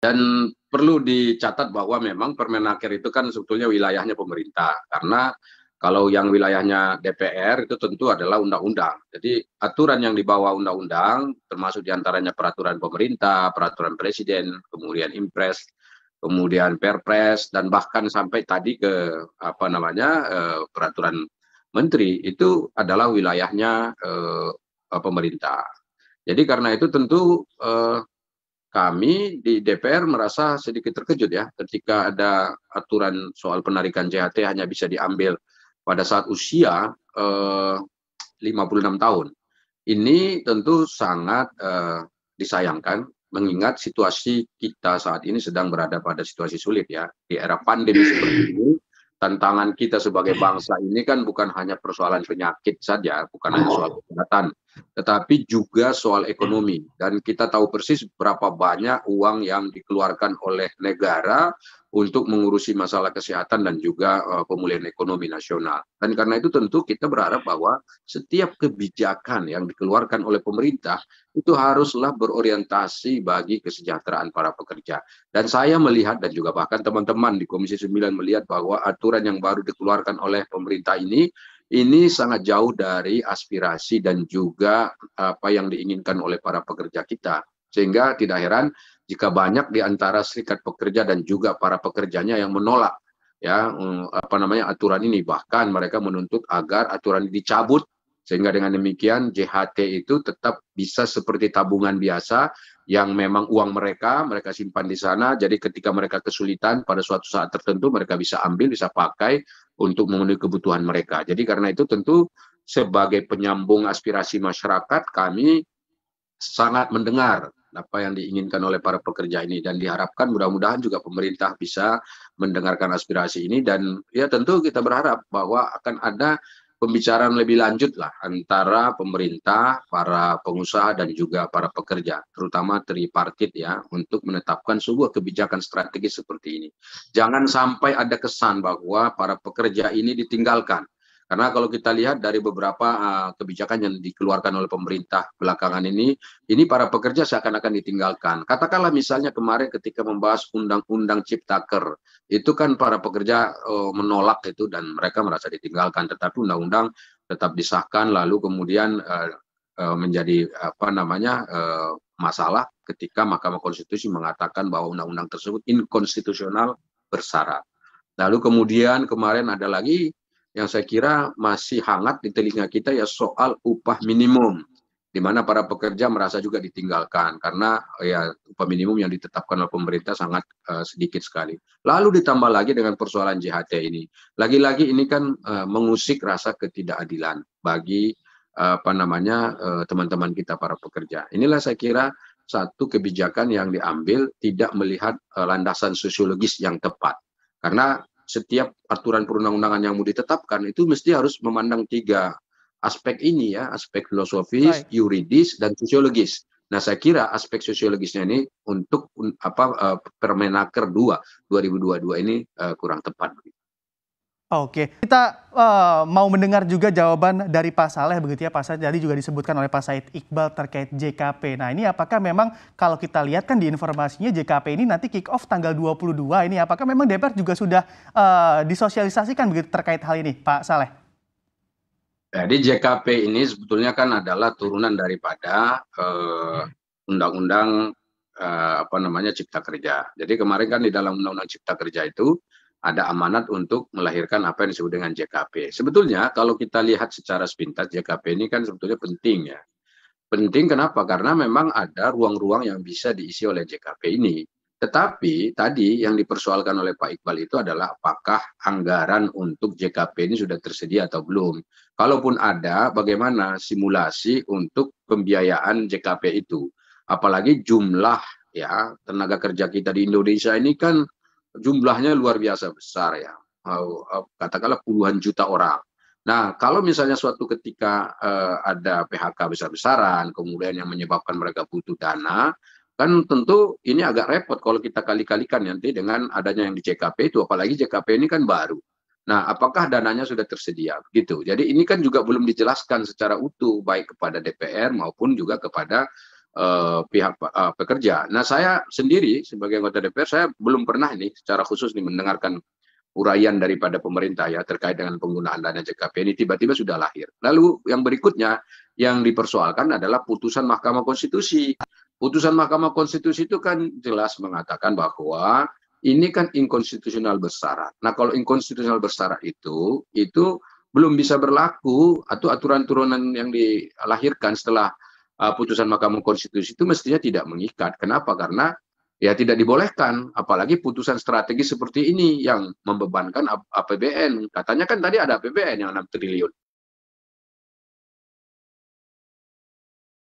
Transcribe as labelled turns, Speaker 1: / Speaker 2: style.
Speaker 1: Dan perlu dicatat bahwa memang Permenaker itu kan sebetulnya wilayahnya pemerintah, karena kalau yang wilayahnya DPR itu tentu adalah undang-undang. Jadi aturan yang dibawa undang-undang termasuk diantaranya peraturan pemerintah, peraturan presiden, kemudian impres, kemudian perpres, dan bahkan sampai tadi ke apa namanya peraturan menteri itu adalah wilayahnya pemerintah. Jadi karena itu tentu kami di DPR merasa sedikit terkejut ya ketika ada aturan soal penarikan JHT hanya bisa diambil pada saat usia 56 tahun. Ini tentu sangat disayangkan mengingat situasi kita saat ini sedang berada pada situasi sulit ya. Di era pandemi seperti ini, tantangan kita sebagai bangsa ini kan bukan hanya persoalan penyakit saja, bukan hanya soal kesehatan, tetapi juga soal ekonomi. Dan kita tahu persis berapa banyak uang yang dikeluarkan oleh negara untuk mengurusi masalah kesehatan dan juga pemulihan ekonomi nasional. Dan karena itu tentu kita berharap bahwa setiap kebijakan yang dikeluarkan oleh pemerintah itu haruslah berorientasi bagi kesejahteraan para pekerja. Dan saya melihat dan juga bahkan teman-teman di Komisi 9 melihat bahwa aturan yang baru dikeluarkan oleh pemerintah ini sangat jauh dari aspirasi dan juga apa yang diinginkan oleh para pekerja kita. Sehingga tidak heran jika banyak di antara serikat pekerja dan juga para pekerjanya yang menolak ya apa namanya aturan ini, bahkan mereka menuntut agar aturan ini dicabut sehingga dengan demikian JHT itu tetap bisa seperti tabungan biasa yang memang uang mereka simpan di sana, jadi ketika mereka kesulitan pada suatu saat tertentu mereka bisa ambil, bisa pakai untuk memenuhi kebutuhan mereka. Jadi karena itu tentu sebagai penyambung aspirasi masyarakat kami sangat mendengar apa yang diinginkan oleh para pekerja ini dan diharapkan mudah-mudahan juga pemerintah bisa mendengarkan aspirasi ini dan ya tentu kita berharap bahwa akan ada pembicaraan lebih lanjut lah antara pemerintah, para pengusaha dan juga para pekerja, terutama tripartit ya, untuk menetapkan sebuah kebijakan strategis seperti ini. Jangan sampai ada kesan bahwa para pekerja ini ditinggalkan. Karena kalau kita lihat dari beberapa kebijakan yang dikeluarkan oleh pemerintah belakangan ini para pekerja seakan-akan ditinggalkan. Katakanlah misalnya kemarin ketika membahas Undang-Undang Ciptaker, itu kan para pekerja menolak itu dan mereka merasa ditinggalkan. Tetapi undang-undang tetap disahkan, lalu kemudian menjadi apa namanya masalah ketika Mahkamah Konstitusi mengatakan bahwa undang-undang tersebut inkonstitusional bersyarat. Lalu kemudian kemarin ada lagi yang saya kira masih hangat di telinga kita ya soal upah minimum, di mana para pekerja merasa juga ditinggalkan karena ya upah minimum yang ditetapkan oleh pemerintah sangat sedikit sekali. Lalu ditambah lagi dengan persoalan JHT ini. Lagi-lagi ini kan mengusik rasa ketidakadilan bagi apa namanya teman-teman kita para pekerja. Inilah saya kira satu kebijakan yang diambil tidak melihat landasan sosiologis yang tepat. Karena setiap aturan perundang-undangan yang mau ditetapkan itu mesti harus memandang tiga aspek ini ya, aspek filosofis, yuridis, dan sosiologis. Nah, saya kira aspek sosiologisnya ini untuk Permenaker 2 2022 ini kurang tepat.
Speaker 2: Oke, kita mau mendengar juga jawaban dari Pak Saleh begitu ya. Pak Saleh tadi juga disebutkan oleh Pak Said Iqbal terkait JKP. Nah, ini apakah memang kalau kita lihat kan di informasinya JKP ini nanti kick off tanggal 22 ini, apakah memang DPR juga sudah disosialisasikan begitu terkait hal ini, Pak Saleh?
Speaker 1: Jadi JKP ini sebetulnya kan adalah turunan daripada undang-undang apa namanya Cipta Kerja. Jadi kemarin kan di dalam undang-undang Cipta Kerja itu ada amanat untuk melahirkan apa yang disebut dengan JKP. Sebetulnya kalau kita lihat secara sepintas JKP ini kan sebetulnya penting ya. Penting kenapa? Karena memang ada ruang-ruang yang bisa diisi oleh JKP ini. Tetapi tadi yang dipersoalkan oleh Pak Iqbal itu adalah apakah anggaran untuk JKP ini sudah tersedia atau belum. Kalaupun ada, bagaimana simulasi untuk pembiayaan JKP itu. Apalagi jumlah ya tenaga kerja kita di Indonesia ini kan jumlahnya luar biasa besar ya. Katakanlah puluhan juta orang. Nah, kalau misalnya suatu ketika ada PHK besar-besaran, kemudian yang menyebabkan mereka butuh dana, kan tentu ini agak repot kalau kita kali-kalikan nanti dengan adanya yang di JKP itu, apalagi JKP ini kan baru. Nah, apakah dananya sudah tersedia? Gitu. Jadi ini kan juga belum dijelaskan secara utuh, baik kepada DPR maupun juga kepada pihak pekerja. Nah, saya sendiri sebagai anggota DPR, saya belum pernah ini secara khusus nih mendengarkan uraian daripada pemerintah ya terkait dengan penggunaan dana JKP ini tiba-tiba sudah lahir. Lalu yang berikutnya yang dipersoalkan adalah putusan Mahkamah Konstitusi. Putusan Mahkamah Konstitusi itu kan jelas mengatakan bahwa ini kan inkonstitusional bersyarat. Nah, kalau inkonstitusional bersyarat itu belum bisa berlaku atau aturan turunan yang dilahirkan setelah putusan Mahkamah Konstitusi itu mestinya tidak mengikat. Kenapa? Karena ya tidak dibolehkan, apalagi putusan strategi seperti ini yang membebankan APBN. Katanya kan tadi ada APBN yang 6 triliun.